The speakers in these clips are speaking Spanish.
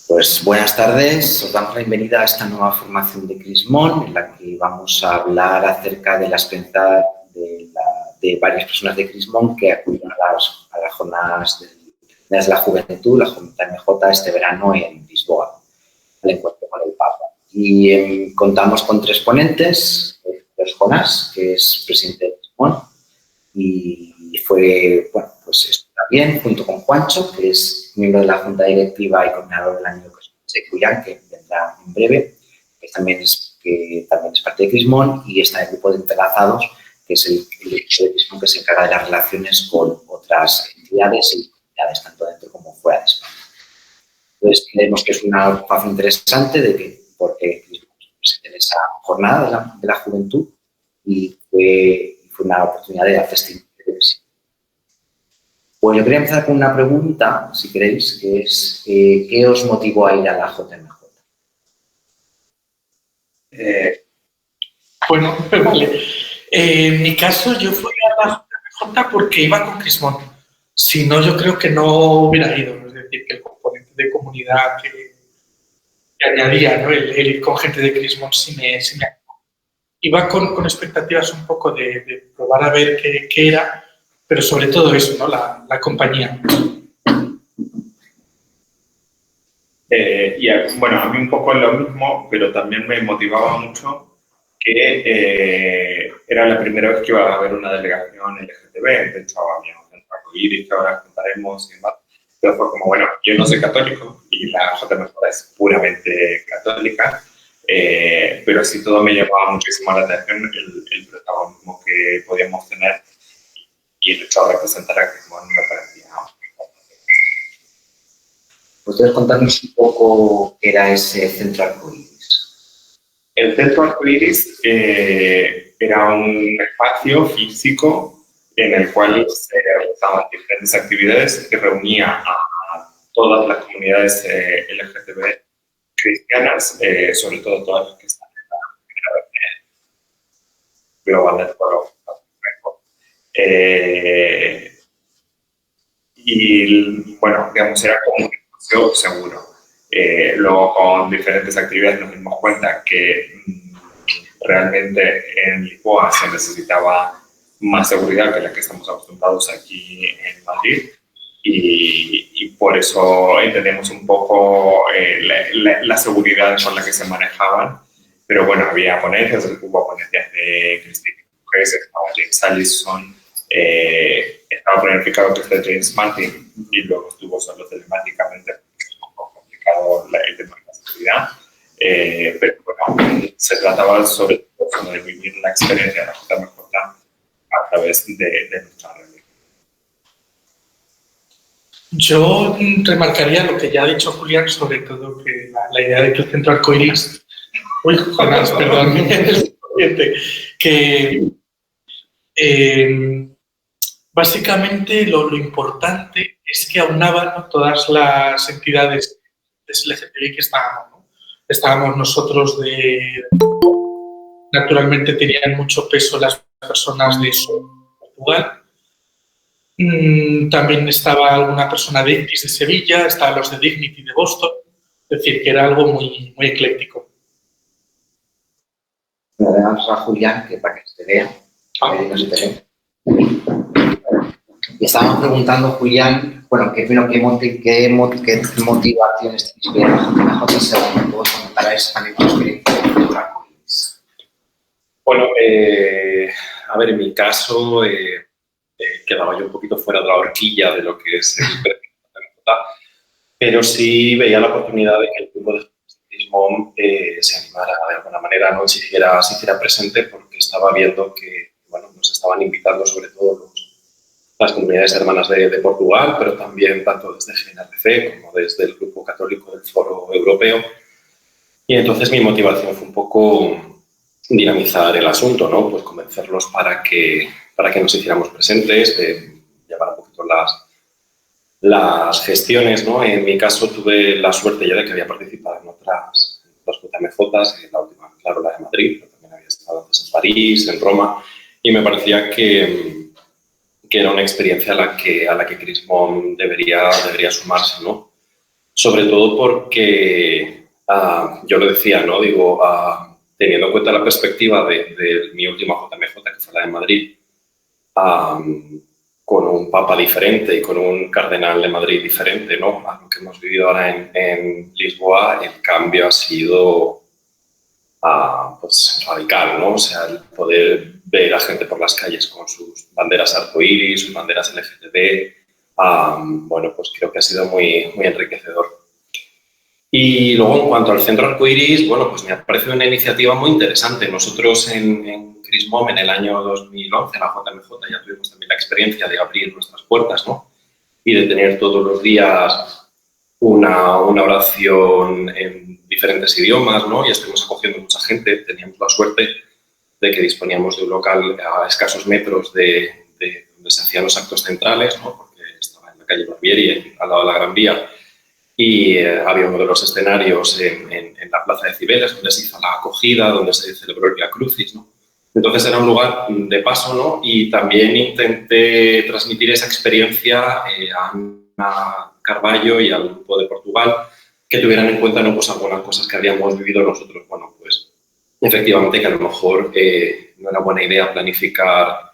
Pues buenas tardes, os damos la bienvenida a esta nueva formación de Crismón, en la que vamos a hablar acerca de la experiencia de varias personas de Crismón que acudieron a las jornadas de la juventud, la JMJ, este verano en Lisboa, al encuentro con el Papa. Y contamos con tres ponentes: Jonás, que es presidente de Crismón, y fue, bueno, pues está bien, junto con Juancho, que es miembro de la Junta Directiva y coordinador del año de Cuyán, que vendrá en breve, que también es parte de Crismón, y está en el grupo de Entrelazados, que es el equipo de Crismón que se encarga de las relaciones con otras entidades y comunidades, tanto dentro como fuera de España. Entonces, creemos que es una ocupación interesante porque Crismón se presenta en esa jornada de la juventud y fue una oportunidad de hacer este interés. Pues yo quería empezar con una pregunta, si queréis, que es ¿qué os motivó a ir a la JMJ? Bueno, vale. En mi caso, yo fui a la JMJ porque iba con Crismón. Si no, yo creo que no hubiera ido. Es decir, que el componente de comunidad que añadía, ¿no? El ir con gente de Crismón sí me iba con expectativas un poco de probar a ver qué era, pero sobre todo eso, ¿no? La compañía. Bueno, a mí un poco es lo mismo, pero también me motivaba mucho que era la primera vez que iba a haber una delegación LGTB. De hecho, había un centro arcoíris que ahora contaremos y demás. Pero fue como, bueno, yo no soy católico y la JMJ es puramente católica, pero sí todo me llamaba muchísimo la atención el protagonismo que podíamos tener y el hecho de representar a Crismón me parecía. ¿Podrías contarnos un poco qué era ese centro arcoíris? El centro arcoíris era un espacio físico en el cual se realizaban diferentes actividades que reunía a todas las comunidades LGTB cristianas, sobre todo todas las que están en la Global Network. Y bueno, digamos, era como un espacio seguro. Luego, con diferentes actividades nos dimos cuenta que realmente en Lisboa se necesitaba más seguridad que la que estamos acostumbrados aquí en Madrid, y por eso entendemos un poco la seguridad con la que se manejaban. Pero bueno, había ponencias, hubo ponencias de Cristina Mujeres, estaba James Allison, estaba planificado que esté James Martin, y luego estuvo solo telemáticamente, porque es un poco complicado el tema de la seguridad. Pero bueno, se trataba sobre todo de vivir la experiencia de la JMJ a través de nuestra realidad. Yo remarcaría lo que ya ha dicho Julián, sobre todo que la idea de que el centro arcoíris, Jonás, perdón, que básicamente lo importante es que aunaban, ¿no?, todas las entidades de LGTBI que estábamos, ¿no? Estábamos nosotros naturalmente tenían mucho peso las personas de Portugal. También estaba alguna persona de ICTIS de Sevilla, estaban los de Dignity de Boston, es decir, que era algo muy, muy ecléctico. Le damos a Julián, que para que se vea, no se te ve. Y estábamos preguntando, Julián, bueno, ¿qué motivaciones tenéis que ir a la JMJ según vos contaréis también tu experiencia de arcoíris? Bueno, a ver, en mi caso quedaba yo un poquito fuera de la horquilla de lo que es el perfil de la JMJ, pero sí veía la oportunidad de que el grupo de Crismón se animara de alguna manera, no se hiciera presente, porque estaba viendo que, bueno, nos estaban invitando sobre todo las comunidades hermanas de Portugal, pero también tanto desde GNRC como desde el Grupo Católico del Foro Europeo. Y entonces mi motivación fue un poco dinamizar el asunto, ¿no? Pues convencerlos para que nos hiciéramos presentes, llevar un poquito las gestiones, ¿no? En mi caso tuve la suerte ya de que había participado en otras JMJs, la última, claro, la de Madrid, pero también había estado antes en París, en Roma, y me parecía que era una experiencia a la que Crismón debería sumarse, ¿no? sobre todo porque, yo lo decía, ¿no? Digo, teniendo en cuenta la perspectiva de mi última JMJ, que fue la de Madrid, con un papa diferente y con un cardenal de Madrid diferente, ¿no? A lo que hemos vivido ahora en Lisboa, el cambio ha sido pues, radical, ¿no? O sea, el poder ver a gente por las calles con sus banderas arcoíris, sus banderas LGTB, bueno, pues creo que ha sido muy, muy enriquecedor. Y luego, en cuanto al centro arcoíris, bueno, pues me ha parecido una iniciativa muy interesante. Nosotros en Crismom, en el año 2011, en la JMJ, ya tuvimos también la experiencia de abrir nuestras puertas, ¿no? Y de tener todos los días una oración en diferentes idiomas, ¿no? Y estuvimos acogiendo mucha gente. Teníamos la suerte de que disponíamos de un local a escasos metros de donde se hacían los actos centrales, ¿no? Porque estaba en la calle Barbieri, al lado de la Gran Vía, y había uno de los escenarios en la Plaza de Cibeles, donde se hizo la acogida, donde se celebró el Via Crucis, ¿no? Entonces era un lugar de paso, ¿no? Y también intenté transmitir esa experiencia a Ana Carballo y al grupo de Portugal, que tuvieran en cuenta, ¿no? Pues algunas cosas que habíamos vivido nosotros. Bueno, pues efectivamente que a lo mejor no era buena idea planificar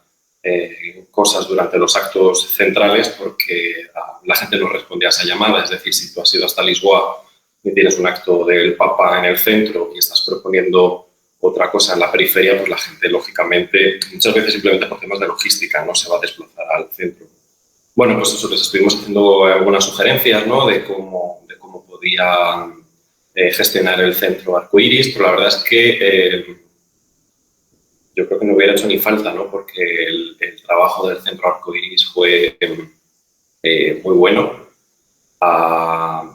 cosas durante los actos centrales porque la gente no respondía a esa llamada. Es decir, si tú has ido hasta Lisboa y tienes un acto del Papa en el centro y estás proponiendo otra cosa en la periferia, pues la gente, lógicamente, muchas veces simplemente por temas de logística, no se va a desplazar al centro. Bueno, pues eso, les estuvimos haciendo algunas sugerencias, ¿no? de cómo podían gestionar el centro arcoíris, pero la verdad es que yo creo que no hubiera hecho ni falta, ¿no? Porque el trabajo del centro arcoíris fue muy bueno.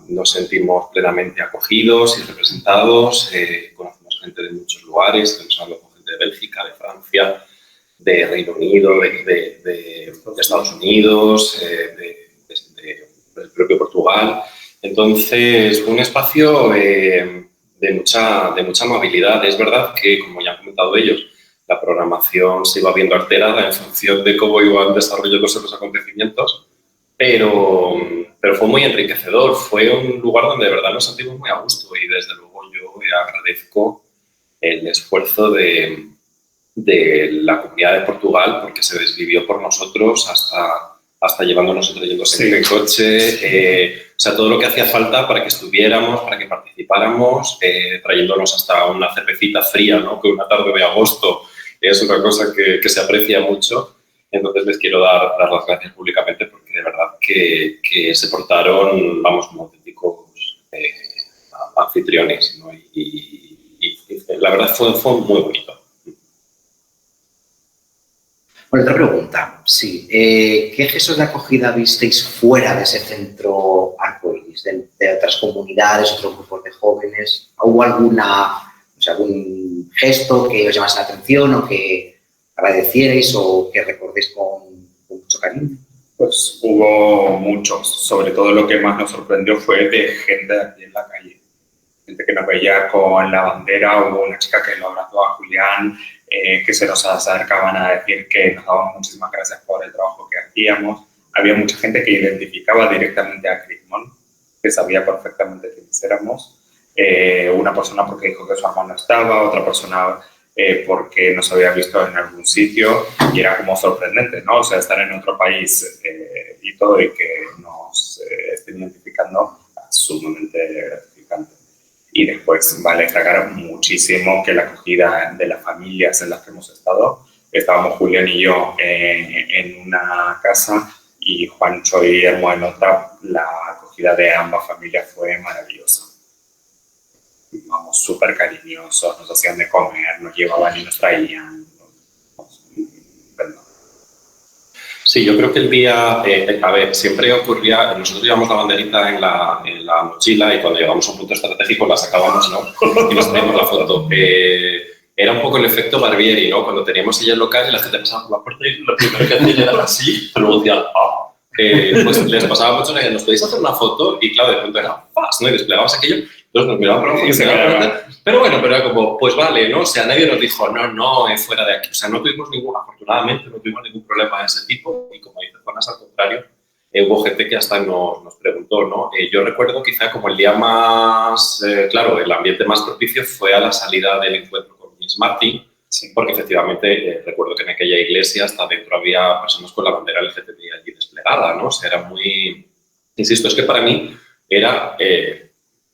Nos sentimos plenamente acogidos y representados. Conocemos gente de muchos lugares, estamos hablando con gente de Bélgica, de Francia, de Reino Unido, de Estados Unidos, del propio Portugal. Entonces, fue un espacio de mucha amabilidad. Es verdad que, como ya han comentado ellos, la programación se iba viendo alterada en función de cómo iban desarrollándose los acontecimientos, pero fue muy enriquecedor. Fue un lugar donde de verdad nos sentimos muy a gusto y desde luego yo agradezco el esfuerzo de la comunidad de Portugal porque se desvivió por nosotros hasta llevándonos y trayéndose en coche, o sea, todo lo que hacía falta para que estuviéramos, para que participáramos, trayéndonos hasta una cervecita fría, ¿no? Que una tarde de agosto es una cosa que se aprecia mucho. Entonces les quiero dar las gracias públicamente porque de verdad que se portaron, vamos, como auténticos anfitriones, ¿no? Y la verdad fue muy bonito. Bueno, otra pregunta, sí. ¿Qué gestos de acogida visteis fuera de ese centro arcoíris, de otras comunidades, otros grupos de jóvenes? ¿Hubo algún gesto que os llamase la atención o que agradecierais o que recordéis con mucho cariño? Pues hubo muchos. Sobre todo lo que más nos sorprendió fue de gente aquí en la calle. Gente que nos veía con la bandera. Hubo una chica que lo abrazó a Julián, que se nos acercaban a decir que nos daban muchísimas gracias por el trabajo que hacíamos. Había mucha gente que identificaba directamente a Crismon, que sabía perfectamente quiénes éramos. Una persona porque dijo que su hermano estaba, otra persona porque nos había visto en algún sitio y era como sorprendente, ¿no? O sea, estar en otro país y todo y que nos estén identificando es sumamente gratificante. Y después vale destacar muchísimo que la acogida de las familias en las que hemos estado, estábamos Julián y yo en una casa y Juancho y Guillermo en otra, la acogida de ambas familias fue maravillosa. Vamos, súper cariñosos, nos hacían de comer, nos llevaban y nos traían. Sí, yo creo que el día, a ver, siempre ocurría, nosotros llevamos la banderita en la mochila y cuando llegamos a un punto estratégico la sacábamos, ¿no? Y nos traíamos la foto. Era un poco el efecto Barbieri, ¿no? Cuando teníamos ella local y la gente pasaba por la puerta y lo primero que hacía era así, pero luego decían, pues les pasaba mucho, ¿nos podéis hacer una foto? Y claro, de pronto era fast, ¿no? Y desplegabas aquello, entonces nos miraban por la foto y se quedaban. Pero bueno, pero era como, pues vale, ¿no? O sea, nadie nos dijo, no, fuera de aquí. O sea, no tuvimos afortunadamente, no tuvimos ningún problema de ese tipo. Y como dice Juanas, al contrario, hubo gente que hasta nos preguntó, ¿no? Yo recuerdo quizá como el día más, claro, el ambiente más propicio fue a la salida del encuentro con James Martin, Sí. porque efectivamente recuerdo que en aquella iglesia hasta dentro había personas con la bandera LGTBI allí desplegada, ¿no? O sea, era muy... Insisto, es que para mí era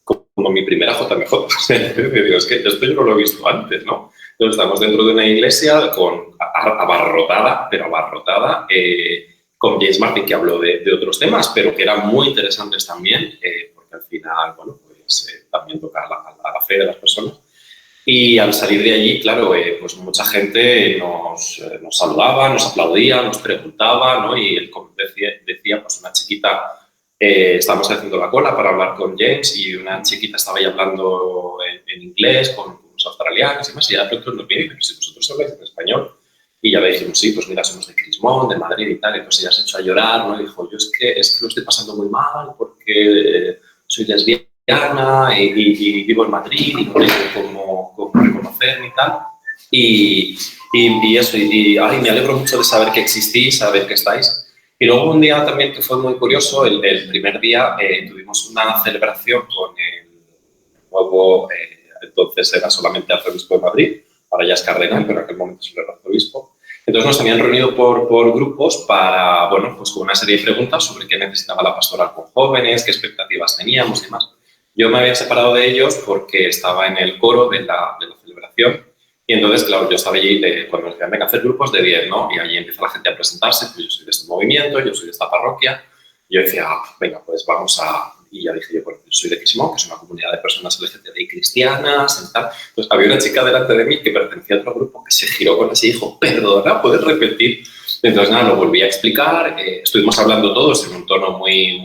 como mi primera JMJ. O sea, digo, es que esto yo no lo he visto antes, ¿no? Entonces estamos dentro de una iglesia abarrotada, pero abarrotada, con James Martin, que habló de otros temas, pero que eran muy interesantes también, porque al final, bueno, pues también toca a la fe de las personas. Y al salir de allí, claro, pues mucha gente nos saludaba, nos aplaudía, nos preguntaba, ¿no? Y él decía, pues una chiquita, estábamos haciendo la cola para hablar con James y una chiquita estaba ahí hablando en inglés con unos australianos y más, y de pronto nos viene y dice, pues si vosotros habláis en español. Y ya le dijimos, sí, pues mira, somos de Crismón, de Madrid y tal. Entonces ella se echó a llorar, ¿no? Y dijo, yo es que lo estoy pasando muy mal porque soy lesbiana y vivo en Madrid y no tengo cómo reconocerme y tal. Y eso, ay, me alegro mucho de saber que existís, saber que estáis. Y luego un día también que fue muy curioso, el primer día tuvimos una celebración con el nuevo, entonces era solamente arzobispo de Madrid, ahora ya es cardenal, pero en aquel momento solo era arzobispo. Entonces nos habían reunido por grupos para, bueno, pues con una serie de preguntas sobre qué necesitaba la pastoral con jóvenes, qué expectativas teníamos y demás. Yo me había separado de ellos porque estaba en el coro de la celebración y entonces, claro, yo estaba allí cuando nos decían, venga, hacer grupos de 10, ¿no? Y allí empieza la gente a presentarse, pues yo soy de este movimiento, yo soy de esta parroquia. Y yo decía, venga, pues vamos a... Y ya dije yo, bueno, yo soy de Crismón, que es una comunidad de personas LGTBI cristianas y tal. Entonces había una chica delante de mí que pertenecía a otro grupo que se giró con ese y dijo, perdona, ¿puedes repetir? Entonces, nada, lo volví a explicar. Estuvimos hablando todos en un tono muy,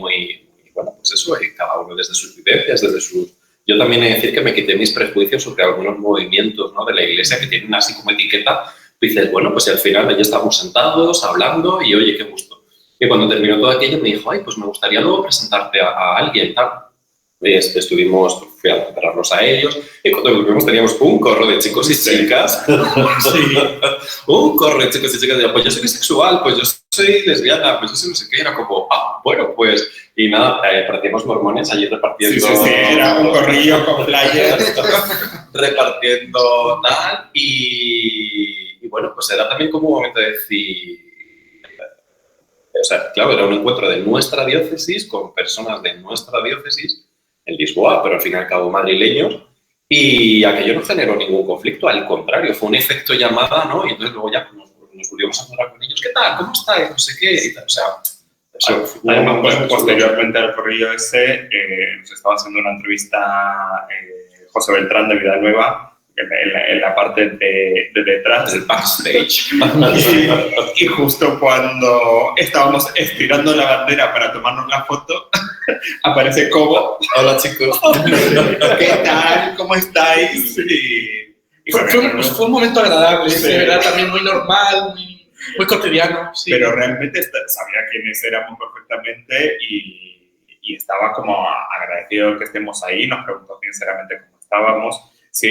bueno, pues eso, cada uno desde sus vivencias, desde sus... Yo también he de decir que me quité mis prejuicios sobre algunos movimientos, ¿no?, de la iglesia que tienen así como etiqueta. Tú dices, bueno, pues al final allí estamos sentados, hablando y oye, qué gusto. Y cuando terminó todo aquello me dijo, ay, pues me gustaría luego presentarte a alguien, tal. Fui a prepararlos a ellos y cuando volvimos teníamos un corro de chicos y chicas. Sí. Un corro de chicos y chicas. Pues yo soy bisexual, pues yo soy lesbiana, pues yo soy no sé qué. Era como, bueno, pues... Y nada, parecíamos mormones allí repartiendo... Sí, era un corrillo con flyers. Repartiendo tal. Y bueno, pues era también como un momento de decir... O sea, claro, era un encuentro de nuestra diócesis con personas de nuestra diócesis en Lisboa, pero al fin y al cabo madrileños, y aquello no generó ningún conflicto, al contrario, fue un efecto llamada, ¿no? Y entonces luego ya nos volvimos a hablar con ellos, ¿qué tal? ¿Cómo estáis? No sé qué, y tal. O sea, además, pues, posteriormente al corrillo ese, nos estaba haciendo una entrevista José Beltrán de Vida Nueva, en la parte de detrás del backstage. Y justo cuando estábamos estirando la bandera para tomarnos la foto, aparece Cobo. Hola, chicos. ¿Qué tal? ¿Cómo estáis? Fue un momento agradable, sí. Era también muy normal, muy cotidiano. Sí. Pero realmente sabía quiénes éramos perfectamente y estaba como agradecido que estemos ahí. Nos preguntó sinceramente cómo estábamos. Sí,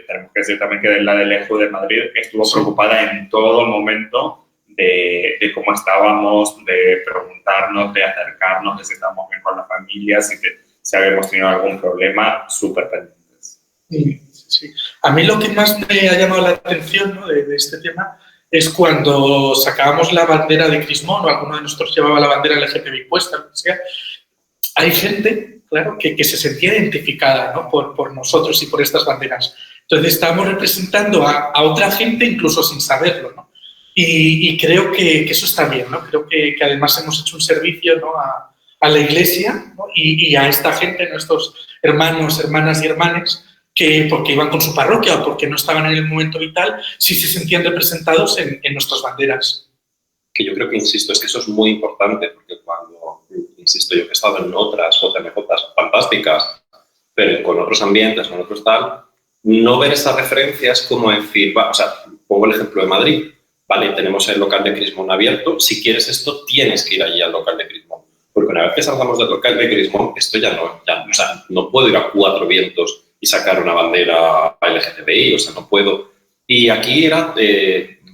tenemos que decir también que la del EJU de Madrid estuvo preocupada en todo momento de cómo estábamos, de preguntarnos, de acercarnos, de si estábamos bien con la familia, si habíamos tenido algún problema, súper pendientes. Sí. A mí lo que más me ha llamado la atención, ¿no?, de este tema es cuando sacábamos la bandera de Crismón o alguno de nosotros llevaba la bandera LGTBI puesta, lo que sea. Hay gente, claro, que se sentía identificada, ¿no?, por nosotros y por estas banderas. Entonces estábamos representando a otra gente incluso sin saberlo, ¿no? Y creo que eso está bien, ¿no? Creo que además hemos hecho un servicio, ¿no?, a la Iglesia, ¿no?, y a esta gente, nuestros hermanos, hermanas y hermanes, que porque iban con su parroquia o porque no estaban en el momento vital, sí se sentían representados en nuestras banderas. Que yo creo que, insisto, es que eso es muy importante, porque cuando, insisto, yo que he estado en otras JMJs fantásticas, pero con otros ambientes, con otros tal, no ver esas referencias como decir, o sea, pongo el ejemplo de Madrid, vale, tenemos el local de Crismón abierto, si quieres esto tienes que ir allí al local de Crismón, porque una vez que salgamos del local de Crismón, esto o sea, no puedo ir a Cuatro Vientos y sacar una bandera LGTBI, o sea, no puedo. Y aquí era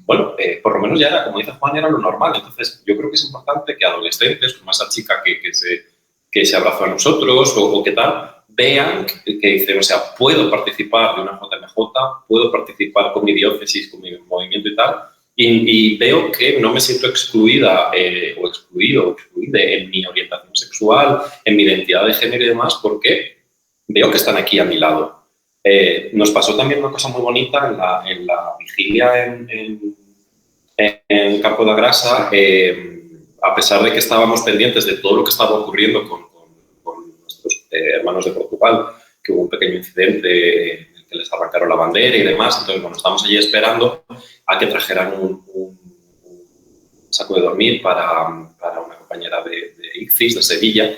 bueno, por lo menos ya era, como dice Juan, era lo normal. Entonces, yo creo que es importante que adolescentes, como esa chica que se abrazó a nosotros o qué tal, vean que dicen, o sea, puedo participar de una JMJ, puedo participar con mi diócesis, con mi movimiento y tal, y veo que no me siento excluida o excluido o excluida en mi orientación sexual, en mi identidad de género y demás, porque veo que están aquí a mi lado. Nos pasó también una cosa muy bonita en la vigilia en Campo da Grasa, a pesar de que estábamos pendientes de todo lo que estaba ocurriendo con nuestros hermanos de Portugal, que hubo un pequeño incidente en el que les arrancaron la bandera y demás. Entonces, bueno, estamos allí esperando a que trajeran un saco de dormir para una compañera de ICCIS, de Sevilla.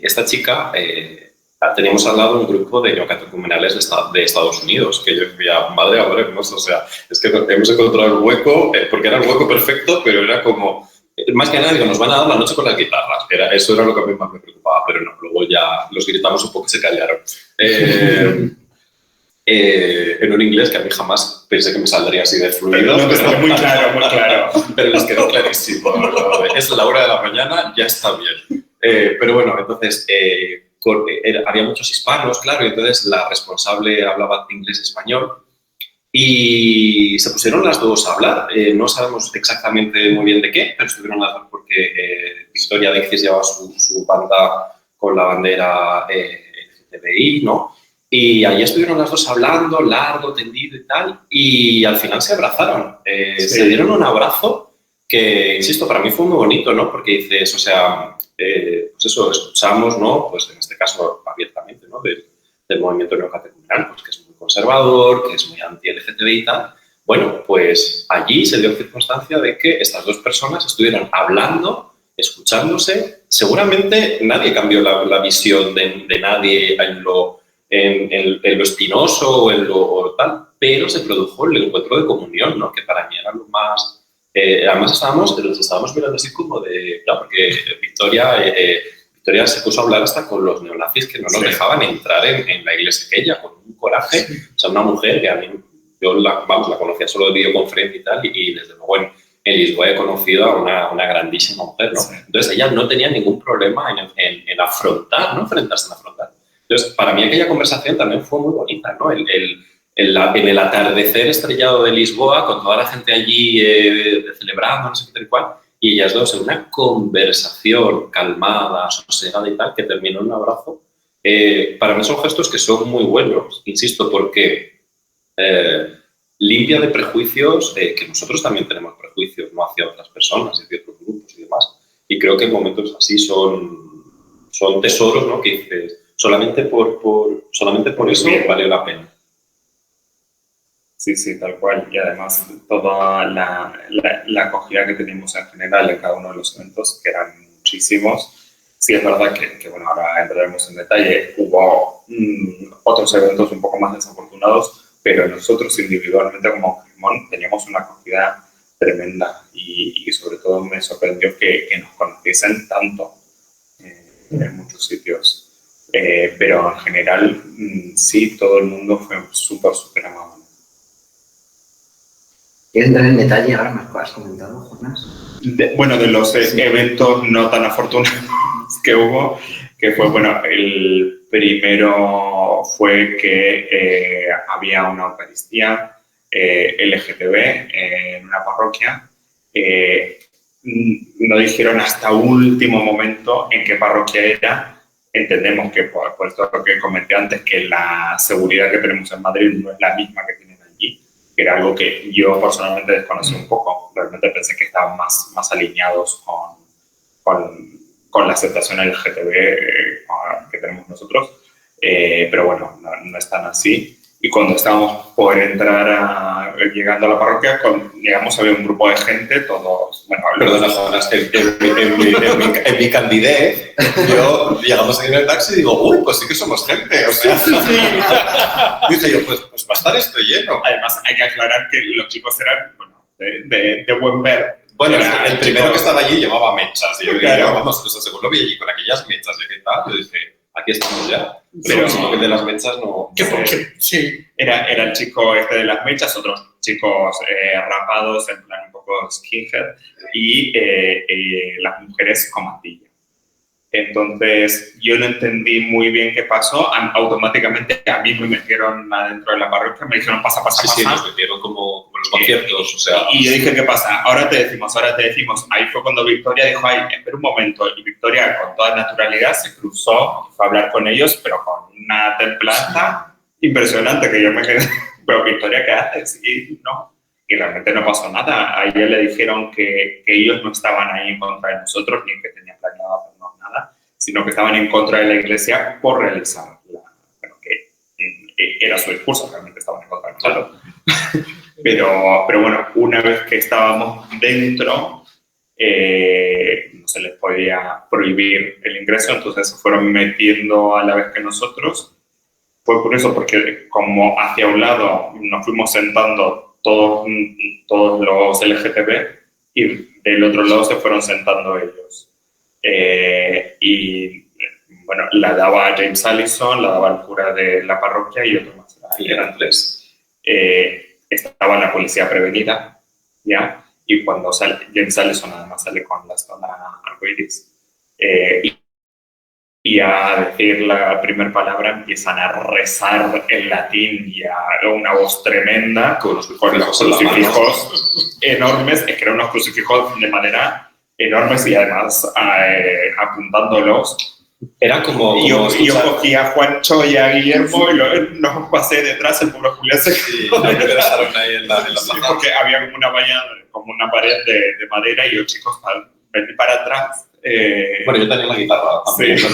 Esta chica, teníamos al lado un grupo de neocatecumenales de Estados Unidos, que yo decía, madre hermosa, o sea, es que hemos encontrado el hueco, porque era el hueco perfecto, pero era como, más que nada, digo, nos van a dar la noche con las guitarras. Eso era lo que a mí más me preocupaba, pero no, luego ya los gritamos un poco y se callaron. En un inglés que a mí jamás pensé que me saldría así de fluido. No, pero muy claro, muy claro. Pero les quedó clarísimo. Es la hora de la mañana, ya está bien. Pero bueno, entonces, había muchos hispanos, claro, y entonces la responsable hablaba inglés y español. Y se pusieron las dos a hablar. No sabemos exactamente muy bien de qué, pero estuvieron las dos porque Victoria de ICCIS llevaba su banda con la bandera LGTBI, ¿no? Y allí estuvieron las dos hablando, largo, tendido y tal, y al final se abrazaron. Sí. Se dieron un abrazo que, insisto, para mí fue muy bonito, ¿no? Porque dices, o sea, pues eso, escuchamos, ¿no? Pues en este caso abiertamente, ¿no? Del movimiento neocatecumenal, pues que es muy conservador, que es muy anti-LGTBI y tal. Bueno, pues allí se dio circunstancia de que estas dos personas estuvieran hablando, escuchándose. Seguramente nadie cambió la visión de nadie en lo espinoso o en lo tal, pero se produjo el encuentro de comunión, ¿no? Que para mí era lo más... además los estábamos mirando así como de... Claro, porque Victoria se puso a hablar hasta con los neonazis que no nos dejaban entrar en la iglesia aquella, con un coraje. O sea, una mujer que a mí, yo la conocía solo de videoconferencia y tal, y desde luego en Lisboa he conocido a una grandísima mujer, ¿no? Entonces ella no tenía ningún problema en afrontar, ¿no? Enfrentarse en afrontar. Entonces, para mí aquella conversación también fue muy bonita, ¿no? En el atardecer estrellado de Lisboa, con toda la gente allí celebrando, no sé qué tal y cual, y ellas dos en una conversación calmada, sosegada y tal, que terminó en un abrazo. Para mí son gestos que son muy buenos, insisto, porque limpia de prejuicios, que nosotros también tenemos prejuicios, ¿no? Hacia otras personas y hacia otros grupos y demás. Y creo que en momentos así son tesoros, ¿no? Que dices, solamente por eso vale la pena. Sí, sí, tal cual. Y además toda la acogida que tenemos en general en cada uno de los eventos, que eran muchísimos. Sí, es verdad que bueno, ahora entraremos en detalle. Hubo otros eventos un poco más desafortunados, pero nosotros individualmente como Crismón teníamos una acogida tremenda y sobre todo me sorprendió que nos conociesen tanto en muchos sitios. Pero en general, sí, todo el mundo fue súper amable. ¿Quieres entrar en detalle ahora más? ¿Has comentado, Jonás? Bueno, de los eventos no tan afortunados que hubo, que fue, bueno, el primero fue que había una Eucaristía LGTB en una parroquia. No dijeron hasta último momento en qué parroquia era. Entendemos que, por esto lo que comenté antes, que la seguridad que tenemos en Madrid no es la misma que tienen allí, que era algo que yo personalmente desconocí un poco. Realmente pensé que estaban más alineados con la aceptación LGTB que tenemos nosotros, pero bueno, no es tan así. Y cuando estábamos por entrar, llegando a la parroquia, llegamos, había un grupo de gente, todos... Bueno, perdona, Jonas, en mi candidez, yo llegamos aquí en el taxi y digo, uy, pues sí que somos gente. O sea, sí. Dije yo, pues va a estar esto lleno. Además, hay que aclarar que los chicos eran, bueno, de buen ver. Bueno, el primero que estaba allí llevaba mechas. Y yo dije, claro, vamos, pues según lo vi allí con aquellas mechas, ¿qué tal? Yo dije, aquí estamos ya. Pero que de las mechas no... Que porque, sí. Era el chico este de las mechas, otros chicos rapados, en plan un poco skinhead, y las mujeres con mantilla. Entonces, yo no entendí muy bien qué pasó. Automáticamente a mí me metieron adentro de la parroquia, me dijeron pasa. Sí, nos metieron como los conciertos, o sea... Y yo dije, ¿qué pasa? Ahora te decimos. Ahí fue cuando Victoria dijo, ay, espera un momento. Y Victoria, con toda naturalidad, se cruzó y fue a hablar con ellos, pero con una templanza impresionante, que yo me quedé, pero Victoria, ¿qué haces? Y no. Y realmente no pasó nada. A ella le dijeron que ellos no estaban ahí en contra de nosotros, ni que tenían planeado hacernos nada, sino que estaban en contra de la iglesia por realizar que era su discurso, realmente estaban en contra de nosotros. Pero bueno, una vez que estábamos dentro, no se les podía prohibir el ingreso, entonces se fueron metiendo a la vez que nosotros. Fue curioso porque como hacia un lado nos fuimos sentando todos los LGTB y del otro lado se fueron sentando ellos. Y bueno, la daba James Allison, la daba el cura de la parroquia y otro más. Eran tres. Estaba la policía prevenida, ¿ya? Y cuando sale, James Allison además sale con la zona arcoiris. Y a decir la primera palabra empiezan a rezar en latín y a una voz tremenda con los crucifijos enormes, es que eran unos crucifijos de madera enormes y además apuntándolos. Era como yo cogí a Juancho y a Guillermo y nos pasé detrás, el pobre Julián se quedó. Ahí en la plaza. Porque había como una valla, como una pared de madera y los chicos vení para atrás. Bueno, yo tenía la guitarra también. Sí.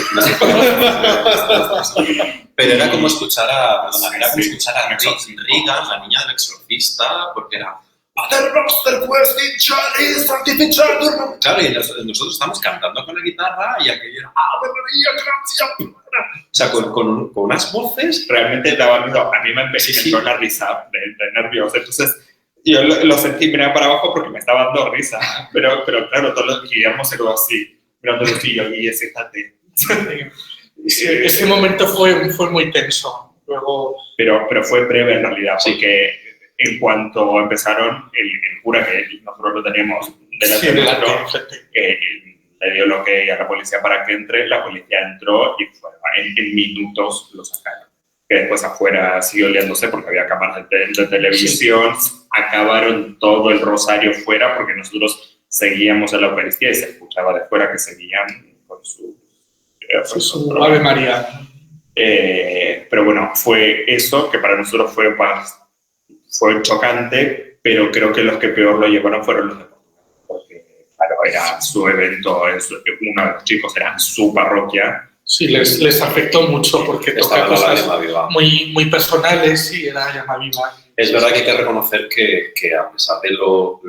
Pero era como escuchar a Regan, la niña del exorcista, porque era Pater noster quest in Charlie, sanctificatur. Claro, y nosotros estamos cantando con la guitarra y aquello era Ave María, gracia. O sea, con unas voces realmente daba miedo. A mí me entró la risa de nervios. Entonces, yo lo sentí mirar para abajo porque me estaba dando risa. Pero claro, todos los Guillermo se quedó así. Mirando los tíos y siéntate. Ese momento fue muy tenso. Luego... Pero fue breve en realidad, porque en cuanto empezaron, el cura que nosotros lo teníamos delante de nosotros, le dio lo que a la policía para que entre, la policía entró y en minutos lo sacaron. Que después afuera siguió liándose porque había cámaras de televisión, acabaron todo el rosario fuera porque nosotros seguíamos en la Eucaristía y se escuchaba de fuera que seguían con su Ave María. Pero bueno, fue eso que para nosotros fue chocante, pero creo que los que peor lo llevaron fueron los de Portugal, porque claro, era su evento, uno de los chicos era su parroquia. Sí, les afectó mucho porque toca cosas muy personales y era llama viva. Es verdad que hay que reconocer que a pesar de lo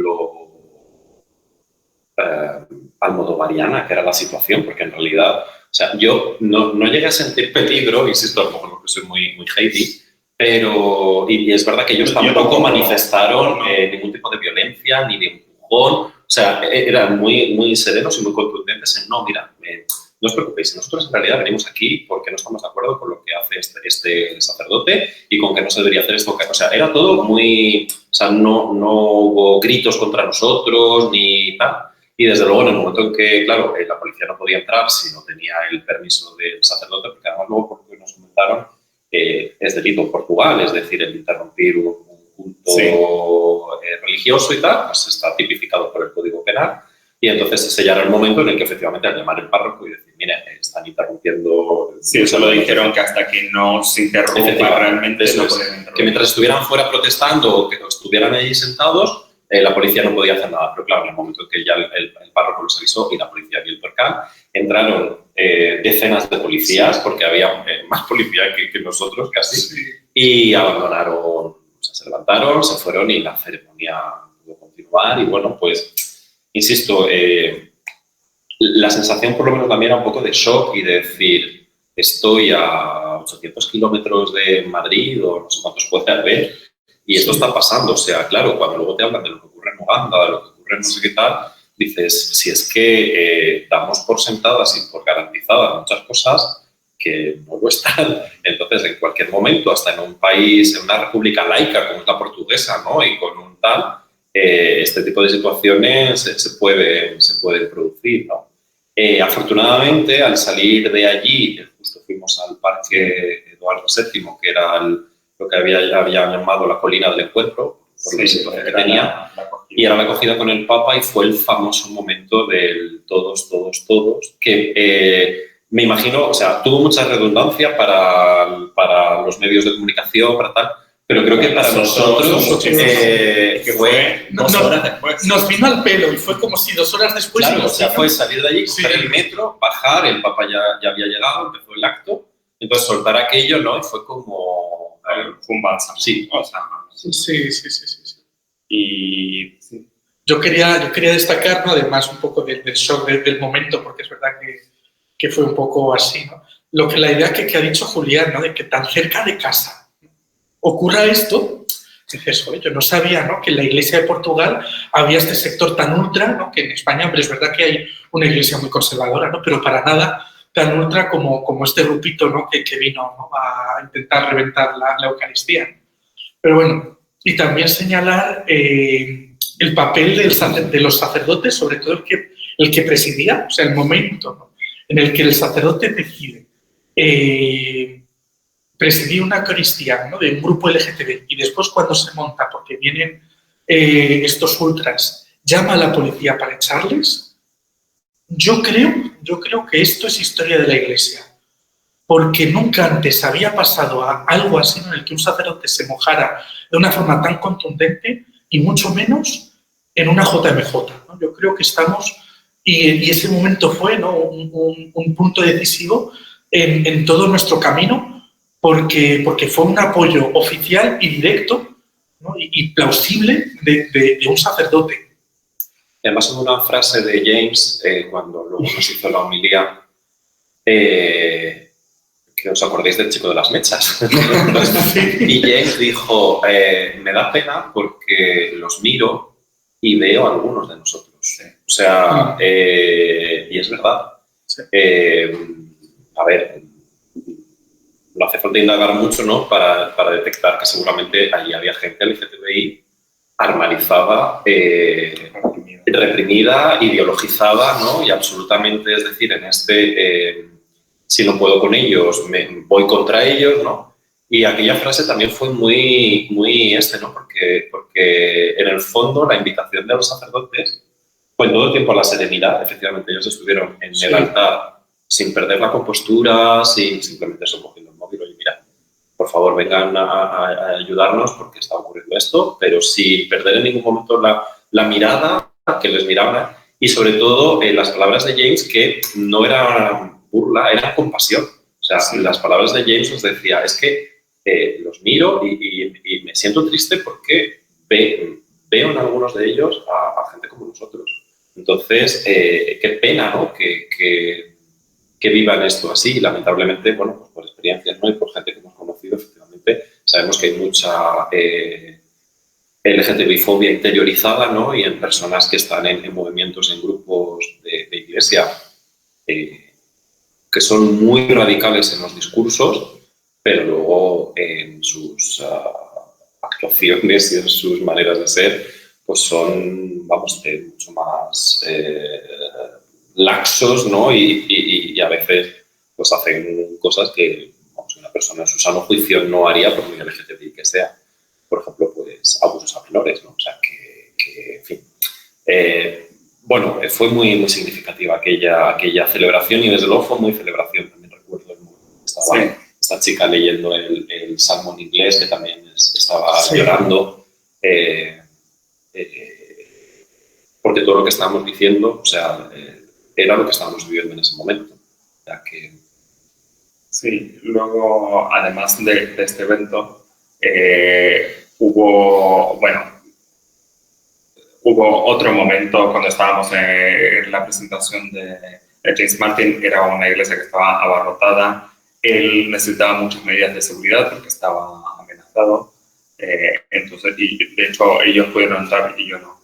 almodovariana que era la situación, porque en realidad, o sea, yo no llegué a sentir peligro, insisto, a lo mejor porque soy muy Heidi, pero, y es verdad que ellos tampoco manifestaron ningún tipo de violencia ni de empujón, o sea, eran muy serenos y muy contundentes en, no, mira, no os preocupéis, nosotros en realidad venimos aquí porque no estamos de acuerdo con lo que hace este sacerdote y con que no se debería hacer esto. O sea, era todo muy... O sea, no hubo gritos contra nosotros ni tal. Y desde luego en el momento en que, claro, la policía no podía entrar si no tenía el permiso del sacerdote, porque además luego, por lo que nos comentaron, es delito en Portugal, es decir, el interrumpir un culto religioso y tal, pues está tipificado por el Código Penal. Y entonces ese ya era el momento en el que efectivamente al llamar el párroco y decir, mire, están interrumpiendo... Sí, eso lo dijeron que hasta que no se interrumpa realmente no pueden interrumpir. Que mientras estuvieran fuera protestando o que estuvieran allí sentados, la policía no podía hacer nada. Pero claro, en el momento en que ya el párroco los avisó y la policía vio el percal, entraron decenas de policías, porque había más policía que nosotros casi, y abandonaron, o sea, se levantaron, se fueron y la ceremonia pudo continuar y bueno, pues... Insisto, la sensación por lo menos también era un poco de shock y de decir, estoy a 800 kilómetros de Madrid o no sé cuántos puede haber y esto está pasando. O sea, claro, cuando luego te hablan de lo que ocurre en Uganda, de lo que ocurre en no sé qué tal, dices, si es que damos por sentadas y por garantizadas muchas cosas, que no lo están. Entonces, en cualquier momento, hasta en un país, en una república laica como es la portuguesa, ¿no? Y con un tal, este tipo de situaciones se pueden producir, ¿no? Afortunadamente, al salir de allí, justo fuimos al Parque Eduardo VII, que era lo que había llamado la colina del encuentro, por la situación que tenía, y era la acogida con el Papa, y fue el famoso momento del todos, todos, todos, que me imagino, o sea, tuvo mucha redundancia para los medios de comunicación, para tal, pero creo que para nosotros fue 2 horas después. Nos vino al pelo y fue como si 2 horas después... Claro, o sea, fue salir de allí, coger Sí. el metro, bajar, el Papa ya había llegado, empezó el acto, entonces soltar aquello, ¿no? Y fue como... Fue un bálsamo. Sí. O sea, Sí. y sí. Yo quería destacar, ¿no? Además, un poco del shock del momento, porque es verdad que fue un poco así, ¿no? La idea que ha dicho Julián, ¿no? De que tan cerca de casa ocurra esto, dices, oye, yo no sabía, ¿no? Que en la Iglesia de Portugal había este sector tan ultra, ¿no? Que en España, hombre, es verdad que hay una iglesia muy conservadora, ¿no? Pero para nada tan ultra como este grupito, ¿no? que vino, ¿no? A intentar reventar la Eucaristía. Pero bueno, y también señalar el papel de los sacerdotes, sobre todo el que presidía, o sea, el momento, ¿no? En el que el sacerdote decide presidir una Eucaristía, ¿no? De un grupo LGTB, y después cuando se monta, porque vienen estos ultras, llama a la policía para echarles. Yo creo que esto es historia de la Iglesia, porque nunca antes había pasado algo así en el que un sacerdote se mojara de una forma tan contundente, y mucho menos en una JMJ, ¿no? Yo creo que estamos, y ese momento fue, ¿no? un punto decisivo en todo nuestro camino, porque fue un apoyo oficial y directo, ¿no? y plausible de un sacerdote. Además, hubo una frase de James, cuando luego nos hizo la homilía, que os acordéis del chico de las mechas. Y James dijo, me da pena porque los miro y veo a algunos de nosotros. O sea, y es verdad. Sí. A ver, no hace falta indagar mucho, ¿no? Para detectar que seguramente allí había gente LGTBI armonizada, reprimida, ideologizada, ¿no? Y absolutamente, es decir, en si no puedo con ellos, voy contra ellos, ¿no? Y aquella frase también fue muy, ¿no? Porque en el fondo la invitación de los sacerdotes fue en todo el tiempo a la serenidad. Efectivamente, ellos estuvieron en el altar sin perder la compostura, simplemente eso, cogiendo el móvil, oye, mira, por favor, vengan a ayudarnos porque está ocurriendo esto, pero sin perder en ningún momento la mirada que les miraban, y sobre todo las palabras de James, que no eran burla, eran compasión. O sea, las palabras de James nos decía, es que los miro y me siento triste porque veo en algunos de ellos a gente como nosotros. Entonces, qué pena, ¿no? Que vivan esto así. Lamentablemente, bueno, pues por experiencias, ¿no? Y por gente que hemos conocido, efectivamente, sabemos que hay mucha LGTBI-fobia interiorizada, ¿no? Y en personas que están en movimientos, en grupos de iglesia, que son muy radicales en los discursos, pero luego en sus actuaciones y en sus maneras de ser, pues son, vamos, mucho más laxos, ¿no? Y a veces pues hacen cosas que, vamos, una persona en su sano juicio no haría por muy LGTBI que sea. Por ejemplo, pues abusos a menores, ¿no? O sea, que en fin. Bueno, fue muy significativa aquella celebración, y desde luego fue muy celebración. También recuerdo el momento que estaba esta chica leyendo el salmo en inglés, que también estaba llorando, porque todo lo que estábamos diciendo, o sea, era lo que estábamos viviendo en ese momento. O sea, que... Sí, luego, además de este evento, hubo otro momento cuando estábamos en la presentación de James Martin. Era una iglesia que estaba abarrotada. Él necesitaba muchas medidas de seguridad porque estaba amenazado. Entonces, y de hecho, ellos pudieron entrar y yo no.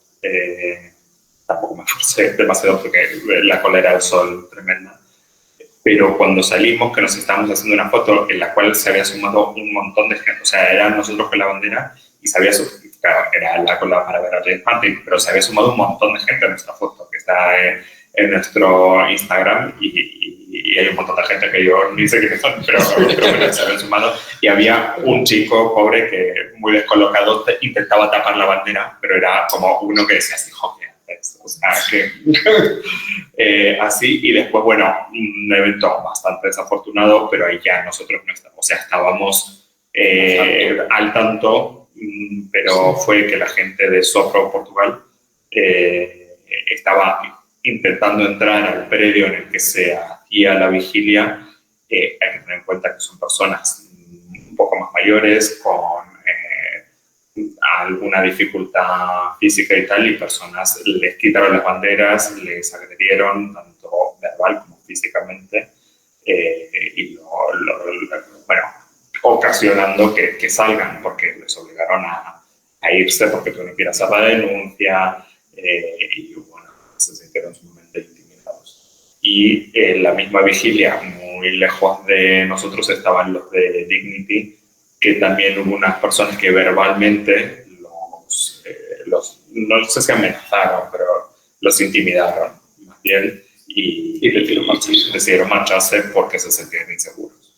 Tampoco me forcé demasiado porque la cólera del sol tremenda. pero cuando salimos, que nos estábamos haciendo una foto en la cual se había sumado un montón de gente, o sea, eran nosotros con la bandera y se había sumado, claro, era la con la para ver a James Martin, pero se había sumado un montón de gente a nuestra foto, que está en nuestro Instagram y hay un montón de gente que yo ni sé quiénes son, pero bueno, se habían sumado y había un chico pobre que muy descolocado intentaba tapar la bandera, pero era como uno que decía así, joder, o sea, que así, y después, bueno, un evento bastante desafortunado, pero ahí ya nosotros no estábamos, o sea, estábamos al tanto, pero fue que la gente de Sopro, Portugal, estaba intentando entrar al predio en el que se hacía la vigilia. Hay que tener en cuenta que son personas un poco más mayores, con alguna dificultad física y tal, y personas les quitaron las banderas, les agredieron tanto verbal como físicamente, y bueno, ocasionando que salgan porque les obligaron a irse porque tuvieron que ir a hacer la denuncia, y bueno, se sintieron sumamente intimidados. Y en la misma vigilia, muy lejos de nosotros, estaban los de Dignity, que también hubo unas personas que verbalmente no sé si amenazaron, pero los intimidaron, más bien, y decidieron marcharse porque se sentían inseguros.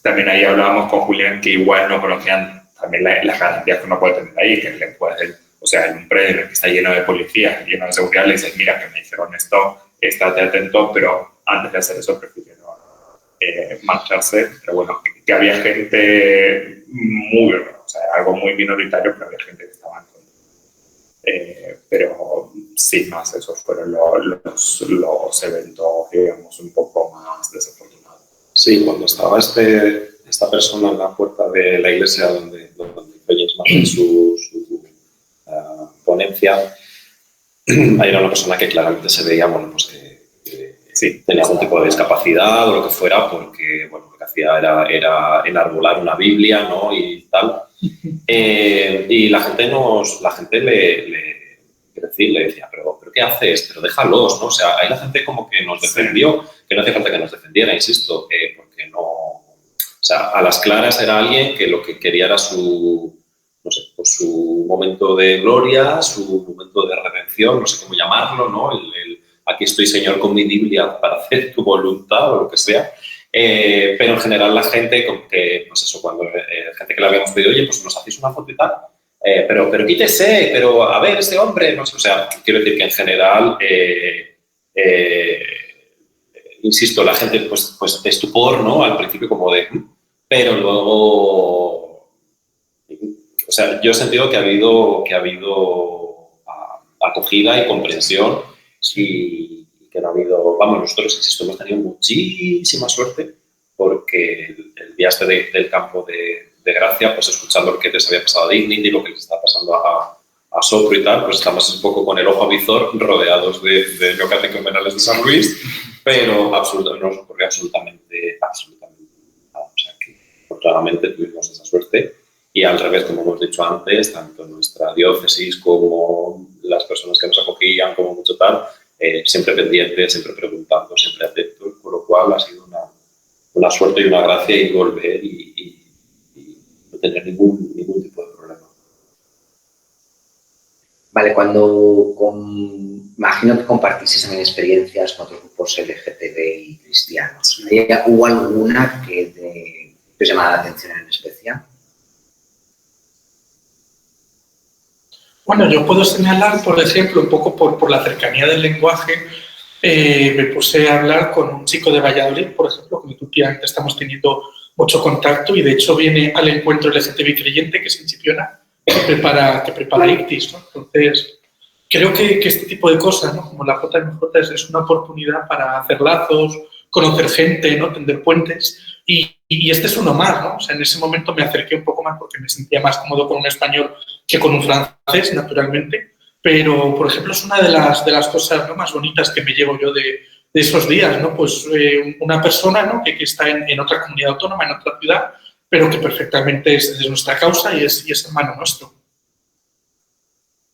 También ahí hablábamos con Julián que igual no conocían también las garantías que uno puede tener ahí, que le pueden, o sea, en un predio en el que está lleno de policías, lleno de seguridad, le dices, mira, que me hicieron esto, estate atento, pero antes de hacer eso prefirieron marcharse. Pero bueno, que había gente muy, o sea, algo muy minoritario, pero había gente que estaba en contra. Pero sin más, esos fueron los eventos, digamos, un poco más desafortunados. Sí, cuando estaba esta persona en la puerta de la iglesia donde hizo James Martin su ponencia, ahí era una persona que claramente se veía, bueno, pues que sí, tenía algún tipo de discapacidad o lo que fuera, porque bueno, lo que hacía era enarbolar una Biblia, ¿no? Y tal. Y la gente le decía, pero ¿qué haces? Pero déjalos, ¿no? O sea, ahí la gente como que nos defendió, que no hacía falta que nos defendiera, insisto, porque no... O sea, a las claras era alguien que lo que quería era su, no sé, pues su momento de gloria, su momento de redención, no sé cómo llamarlo, ¿no? Aquí estoy, Señor, con mi Biblia para hacer tu voluntad o lo que sea. Pero en general la gente, como que, pues eso, cuando gente que le habíamos pedido, oye, pues nos hacéis una foto y tal, pero quítese, pero a ver, este hombre, no sé, o sea, quiero decir que en general, insisto, la gente, pues de estupor, ¿no? Al principio como de, pero luego, o sea, yo he sentido que ha habido acogida y comprensión y que no ha habido, vamos, nosotros, insisto, hemos tenido muchísima suerte porque el día este del campo de Gracia, pues escuchando lo que les había pasado a Dignity y lo que les está pasando a Sopro y tal, pues estamos un poco con el ojo avizor rodeados de neocatecumenales de San Luis, pero absolutamente, no nos ocurrió absolutamente nada. O sea que, claramente tuvimos esa suerte. Y al revés, como hemos dicho antes, tanto nuestra diócesis como las personas que nos acogían, como mucho tal, siempre pendientes, siempre preguntando, siempre atentos, con lo cual ha sido una suerte y una gracia y volver y no tener ningún tipo de problema. Vale, imagino que compartís también experiencias con otros grupos LGTB y cristianos. ¿Hubo alguna que os llamara la atención en especial? Bueno, yo puedo señalar, por ejemplo, un poco por la cercanía del lenguaje, me puse a hablar con un chico de Valladolid, por ejemplo, con el que últimamente estamos teniendo mucho contacto y de hecho viene al encuentro LGTB creyente que se en Chipiona, que prepara ICTIS, ¿no? Entonces, creo que este tipo de cosas, ¿no? Como la JMJ es una oportunidad para hacer lazos, conocer gente, ¿no? Tender puentes y este es uno más, ¿no? O sea, en ese momento me acerqué un poco más porque me sentía más cómodo con un español que con un francés, naturalmente, pero, por ejemplo, es una de las cosas, ¿no?, más bonitas que me llevo yo de esos días, ¿no? Pues una persona, ¿no?, que está en otra comunidad autónoma, en otra ciudad, pero que perfectamente es de nuestra causa y es hermano nuestro.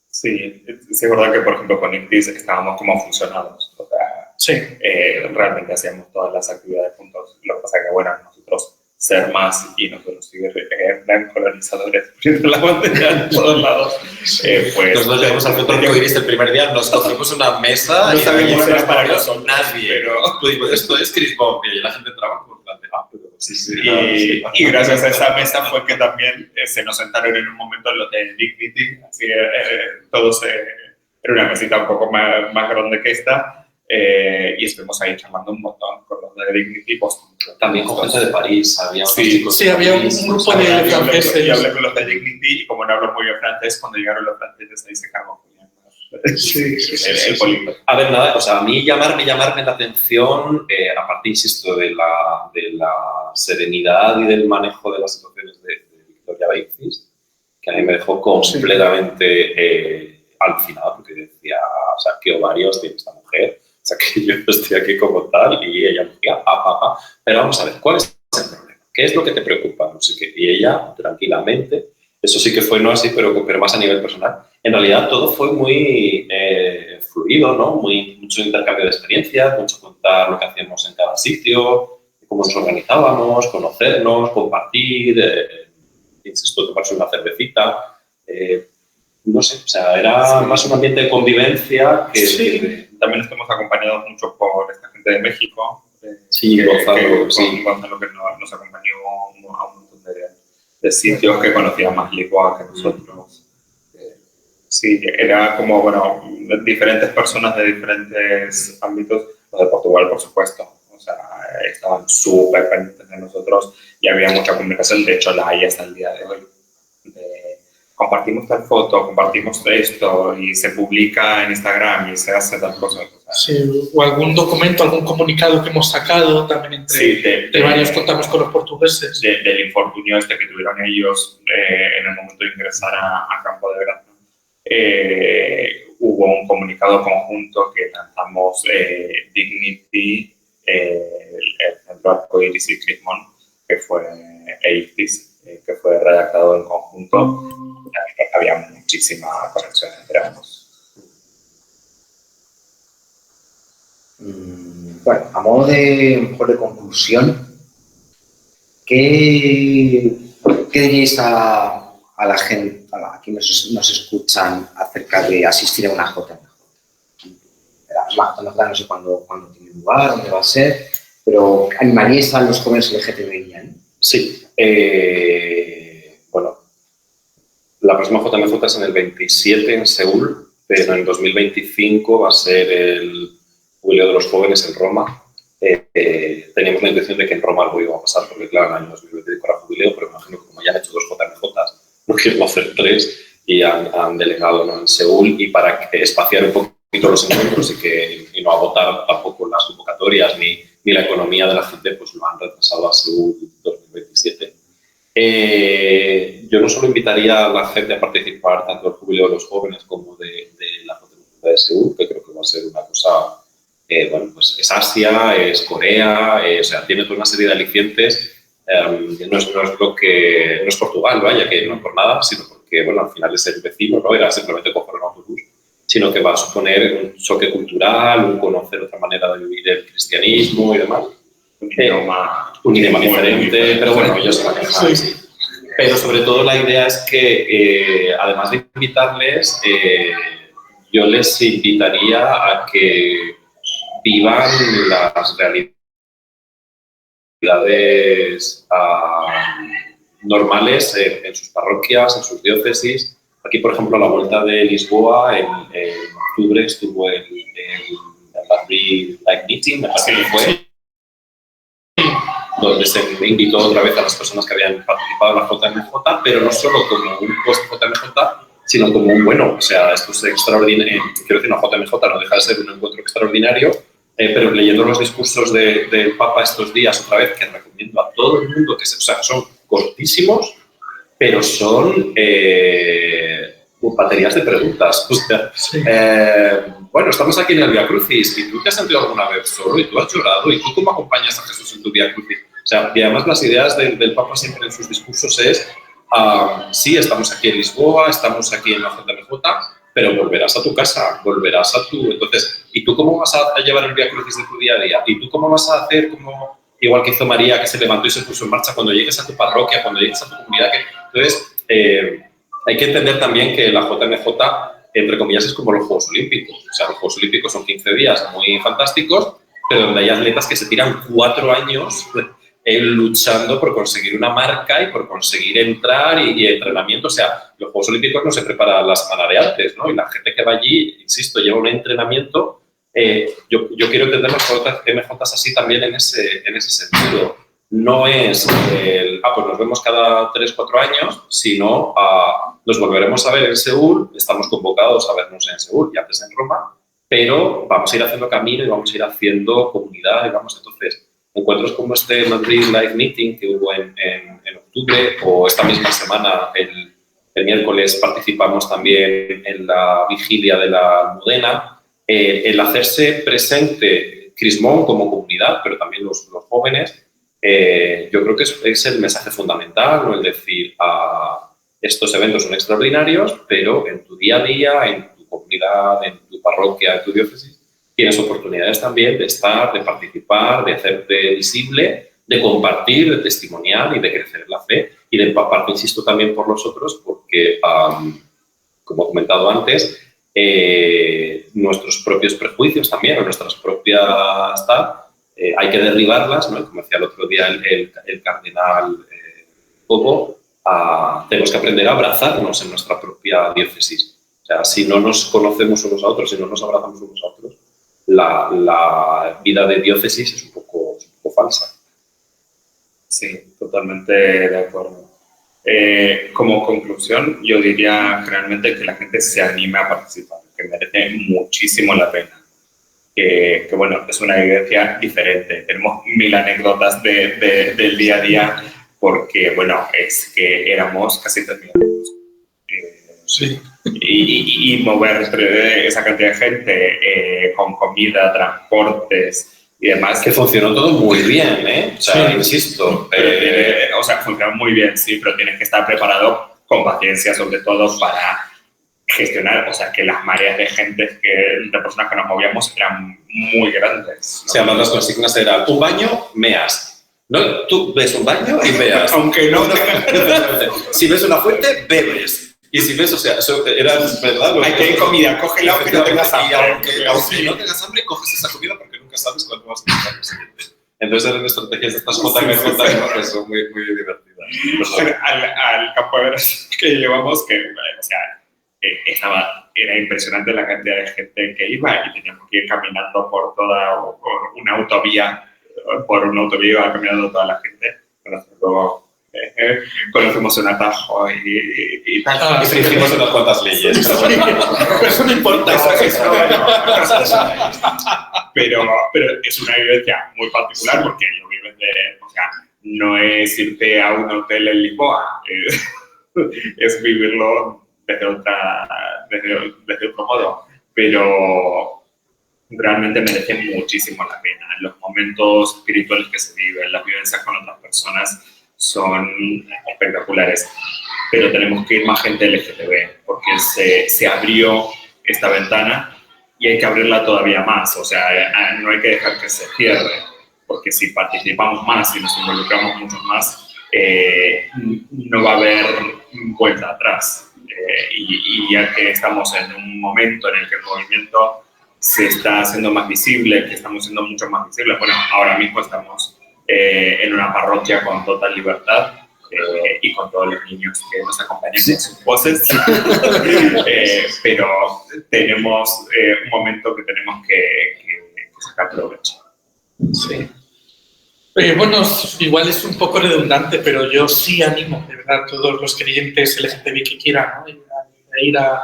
Sí, es verdad que, por ejemplo, con ICTIS estábamos como fusionados. O sea, Sí. Realmente hacíamos todas las actividades juntos. Lo que pasa es que, bueno, nosotros ser más y nosotros seguir gran colonizadores poniendo la bandera en todos lados, pues... Nosotros llegamos al punto arcoíris el primer día, nos cogimos una mesa no y sabíamos era para nosotros, nadie. pero... Pues esto es Crismón, y la gente entraba como en plan de, pero sí, sí. Y gracias a esa mesa fue que también se nos sentaron en un momento en los de Dignity, así todos, era una mesita un poco más grande que esta, y estuvimos ahí charlando un montón con los de Dignity. También con gente de París, había unos Sí, chicos sí, había un grupo de franceses. Y hablé con los de Dignity, y como no hablo muy bien francés, cuando llegaron los franceses ahí se cargó el polígono. A ver, nada, o sea, a mí llamarme la atención, aparte, insisto, de la serenidad y del manejo de las situaciones de Victoria Beicis, que a mí me dejó completamente alucinado, porque decía, o sea, qué ovarios tiene esta mujer, o sea, que yo estoy aquí como tal, y ella me decía, pero vamos a ver, ¿cuál es el problema? ¿Qué es lo que te preocupa? No sé qué. Y ella, tranquilamente, eso sí que fue no así, pero más a nivel personal. En realidad todo fue muy fluido, ¿no? Mucho intercambio de experiencias, mucho contar lo que hacíamos en cada sitio, cómo nos organizábamos, conocernos, compartir, insisto, tomarse una cervecita. No sé, o sea, era más un ambiente de convivencia que... Sí. También estamos acompañados mucho por esta gente de México. Gonzalo, que nos acompañó a un montón de sitios, que conocía más Lisboa que nosotros. Sí, era como, bueno, diferentes personas de diferentes ámbitos. Los de Portugal, por supuesto. O sea, estaban súper pendientes de nosotros y había mucha comunicación. De hecho, la hay hasta el día de hoy. Compartimos tal foto, compartimos esto y se publica en Instagram y se hace tal cosa. Sí, o algún documento, algún comunicado que hemos sacado también entre sí, de varios contamos con los portugueses. Del infortunio este que tuvieron ellos en el momento de ingresar a Campo de Grano. Hubo un comunicado conjunto que lanzamos Dignity, el Centro Arcoíris y Crismón, que fue EICTIS, que fue redactado en conjunto. Había muchísima conexión entre ambos. Bueno, a modo de conclusión, ¿qué diréis a la gente, a quienes nos escuchan acerca de asistir a una JMJ? La JMJ no sé cuándo tiene lugar, dónde va a ser, pero ¿animaríais a los jóvenes LGTBI? Sí. Bueno, la próxima JMJ es en el 27 en Seúl, pero en 2025 va a ser el Jubileo de los Jóvenes en Roma. Teníamos la intención de que en Roma algo iba a pasar, porque claro, en el año 2025 era jubileo, pero imagino que como ya han hecho 2 JMJs, no quieren hacer 3 y han delegado, ¿no?, en Seúl, y para espaciar un poquito los encuentros y no agotar tampoco las convocatorias ni la economía de la gente, pues lo han retrasado a Seúl 2027. Yo no solo invitaría a la gente a participar tanto del Jubileo de los Jóvenes como de la JMJ de Seúl, que creo que va a ser una cosa... bueno, pues es Asia, es Corea, o sea, tiene toda una serie de alicientes. No es Portugal, vaya, que no es por nada, sino porque, bueno, al final es el vecino, no era simplemente coger un autobús, sino que va a suponer un choque cultural, un conocer otra manera de vivir el cristianismo y demás. Un idioma diferente, pero bueno, ellos se manejan. Sí. Pero sobre todo la idea es que, además de invitarles, yo les invitaría a que vivan las realidades normales en sus parroquias, en sus diócesis. Aquí, por ejemplo, a la vuelta de Lisboa, en octubre estuvo el Madrid Live Meeting, me parece que fue, donde se invitó otra vez a las personas que habían participado en la JMJ, pero no solo como un post-JMJ, sino como un bueno, o sea, esto es extraordinario. Quiero decir, una JMJ no deja de ser un encuentro extraordinario, pero leyendo los discursos del Papa estos días, otra vez, que recomiendo a todo el mundo, o sea, son cortísimos, pero son baterías de preguntas. O sea, sí. Bueno, estamos aquí en el Vía Crucis, y tú te has sentido alguna vez solo, y tú has llorado, y tú cómo acompañas a Jesús en tu Vía Crucis. O sea, y además las ideas del Papa siempre en sus discursos es, sí, estamos aquí en Lisboa, estamos aquí en la JMJ, pero volverás a tu casa, volverás a tu... Entonces, ¿y tú cómo vas a llevar el Vía Crucis de tu día a día? ¿Y tú cómo vas a hacer como, igual que hizo María, que se levantó y se puso en marcha cuando llegues a tu parroquia, cuando llegues a tu comunidad? Entonces, hay que entender también que la JMJ, entre comillas, es como los Juegos Olímpicos. O sea, los Juegos Olímpicos son 15 días muy fantásticos, pero donde hay atletas que se tiran 4 años luchando por conseguir una marca y por conseguir entrar y entrenamiento. O sea, los Juegos Olímpicos no se preparan la semana de antes, ¿no? Y la gente que va allí, insisto, lleva un entrenamiento. Yo quiero entender las MJs así también en ese sentido. No es pues nos vemos cada 3-4 años, sino nos volveremos a ver en Seúl, estamos convocados a vernos en Seúl y antes en Roma, pero vamos a ir haciendo camino y vamos a ir haciendo comunidad, digamos. Entonces, encuentros como este Madrid Live Meeting que hubo en octubre, o esta misma semana, el miércoles, participamos también en la vigilia de la Almudena. El hacerse presente Crismón como comunidad, pero también los jóvenes, yo creo que es el mensaje fundamental, ¿no? El decir, estos eventos son extraordinarios, pero en tu día a día, en tu comunidad, en tu parroquia, en tu diócesis, tienes oportunidades también de estar, de participar, de hacerte visible, de compartir, de testimoniar y de crecer en la fe y de empaparte, insisto, también por los otros, porque, como he comentado antes, nuestros propios prejuicios también, o nuestras propias hay que derribarlas, ¿no? Como decía el otro día el cardenal Cobo, tenemos que aprender a abrazarnos en nuestra propia diócesis. O sea, si no nos conocemos unos a otros, si no nos abrazamos unos a otros, la vida de diócesis es un poco falsa. Sí, totalmente de acuerdo. Como conclusión, yo diría realmente que la gente se anime a participar, que merece muchísimo la pena. Que bueno, es una vivencia diferente. Tenemos 1000 anécdotas del día a día porque, bueno, es que éramos casi 3.000 amigos. Sí. Y mover esa cantidad de gente con comida, transportes y demás. Que funcionó todo muy bien, ¿eh? O sea, sí, insisto. O sea, funcionó muy bien, sí, pero tienes que estar preparado con paciencia, sobre todo para gestionar, o sea, que las mareas de gente, de personas que nos movíamos eran muy grandes, ¿no? O sea, las consignas eran un baño, meas. ¿No? Tú ves un baño y meas. Aunque no. Si ves una fuente, bebes. Y si ves, o sea, eso era verdad. Hay que ir comida, cógela aunque no tengas hambre. Aunque no tengas hambre, coges esa comida porque nunca sabes cuándo vas a estar. Entonces eran estrategias de estas JMJ que son muy, muy divertidas. Al campo de veras que llevamos, que, o sea, era impresionante la cantidad de gente que iba y teníamos que ir caminando por una autovía iba caminando toda la gente. Luego conocimos un atajo y tal. Y se hicimos unas cuantas leyes. Eso no importa. Pero es una vivencia muy particular porque lo vives o sea, no es irte a un hotel en Lisboa, es vivirlo desde otro modo, pero realmente merece muchísimo la pena. Los momentos espirituales que se viven, las vivencias con otras personas son espectaculares, pero tenemos que ir más gente LGTB porque se abrió esta ventana y hay que abrirla todavía más, o sea, no hay que dejar que se cierre, porque si participamos más y nos involucramos mucho más, no va a haber vuelta atrás. Y ya que estamos en un momento en el que el movimiento se está haciendo más visible, que estamos siendo mucho más visibles, bueno, ahora mismo estamos en una parroquia con total libertad y con todos los niños que nos acompañan con sus voces, pero tenemos un momento que tenemos que sacar provecho. Sí. Bueno, igual es un poco redundante, pero yo sí animo, de verdad, a todos los creyentes LGTB que quieran, ¿no? a ir a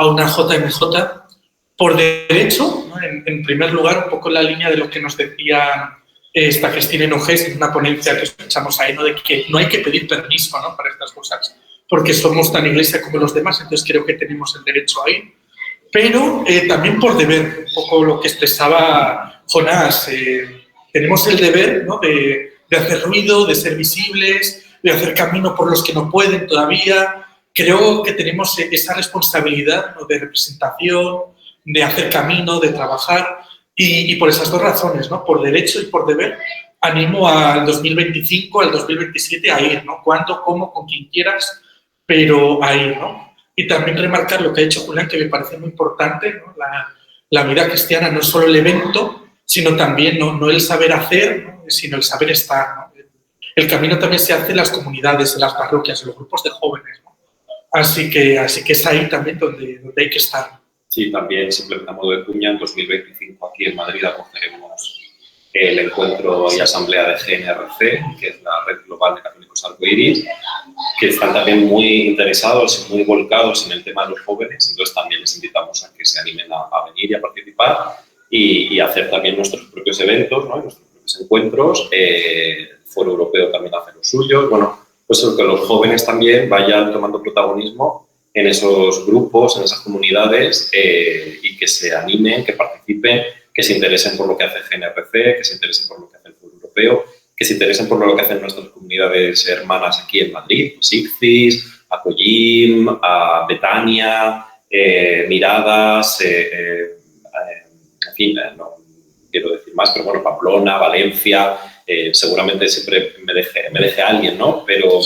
una JMJ por derecho, ¿no? En primer lugar, un poco en la línea de lo que nos decía esta Cristina Hinojés en una ponencia que escuchamos ahí, ¿no? De que no hay que pedir permiso, ¿no? Para estas cosas, porque somos tan iglesia como los demás, entonces creo que tenemos el derecho a ir. Pero también por deber, un poco lo que expresaba Jonás, tenemos el deber, ¿no? de hacer ruido, de ser visibles, de hacer camino por los que no pueden todavía, creo que tenemos esa responsabilidad, ¿no?, de representación, de hacer camino, de trabajar, y por esas dos razones, ¿no?, por derecho y por deber, animo al 2025, al 2027 a ir, ¿no? Cuándo, cómo, con quien quieras, pero a ir, ¿no? Y también remarcar lo que ha dicho Julián, que me parece muy importante, ¿no? La vida cristiana no es solo el evento, sino también no el saber hacer, ¿no?, sino el saber estar, ¿no? El camino también se hace en las comunidades, en las parroquias, en los grupos de jóvenes, ¿no? Así que es ahí también donde hay que estar. Sí, también, simplemente a modo de cuña, en 2025 aquí en Madrid acogeremos el encuentro y asamblea de GNRC, que es la Red Global de Católicos Arcoiris, que están también muy interesados y muy volcados en el tema de los jóvenes, entonces también les invitamos a que se animen a venir y a participar y hacer también nuestros propios eventos, ¿no?, nuestros propios encuentros. El Foro Europeo también hace los suyos. Bueno, pues que los jóvenes también vayan tomando protagonismo en esos grupos, en esas comunidades, y que se animen, que participen, que se interesen por lo que hace GNRC, que se interesen por lo que hace el Foro Europeo, que se interesen por lo que hacen nuestras comunidades hermanas aquí en Madrid, pues ICCIS, Acoyim, Betania, Miradas, en fin, no quiero decir más, pero bueno, Pamplona, Valencia, seguramente siempre me deje alguien, ¿no? Pero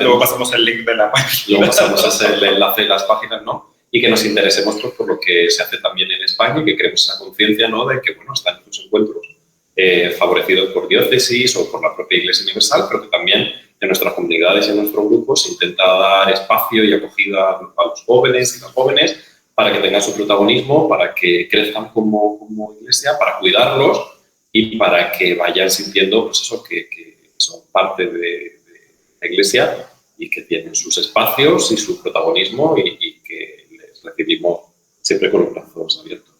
luego pasamos el link de la página. Luego pasamos el enlace de las páginas, ¿no? Y que nos interesemos pues, por lo que se hace también en España y que creemos esa conciencia, ¿no?, de que, bueno, están estos encuentros favorecidos por diócesis o por la propia Iglesia Universal, pero que también en nuestras comunidades y en nuestros grupos se intenta dar espacio y acogida a los jóvenes y las jóvenes para que tengan su protagonismo, para que crezcan como Iglesia, para cuidarlos y para que vayan sintiendo, pues eso, que son parte de la Iglesia y que tienen sus espacios y su protagonismo y que les recibimos siempre con los brazos abiertos.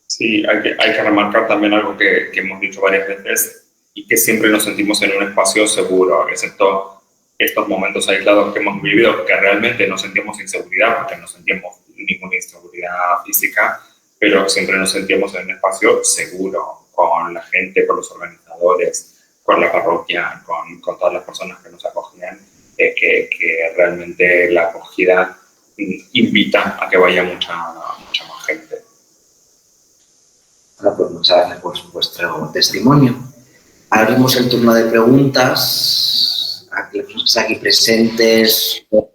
Sí, hay que remarcar también algo que hemos dicho varias veces y que siempre nos sentimos en un espacio seguro, excepto estos momentos aislados que hemos vivido, que realmente no sentimos inseguridad porque no sentimos ninguna inseguridad física, pero siempre nos sentimos en un espacio seguro con la gente, con los organizadores, con la parroquia, con todas las personas que nos acogían, que realmente la acogida invita a que vaya mucha más gente. Bueno, pues muchas gracias por vuestro testimonio. Abrimos el turno de preguntas a los aquí presentes o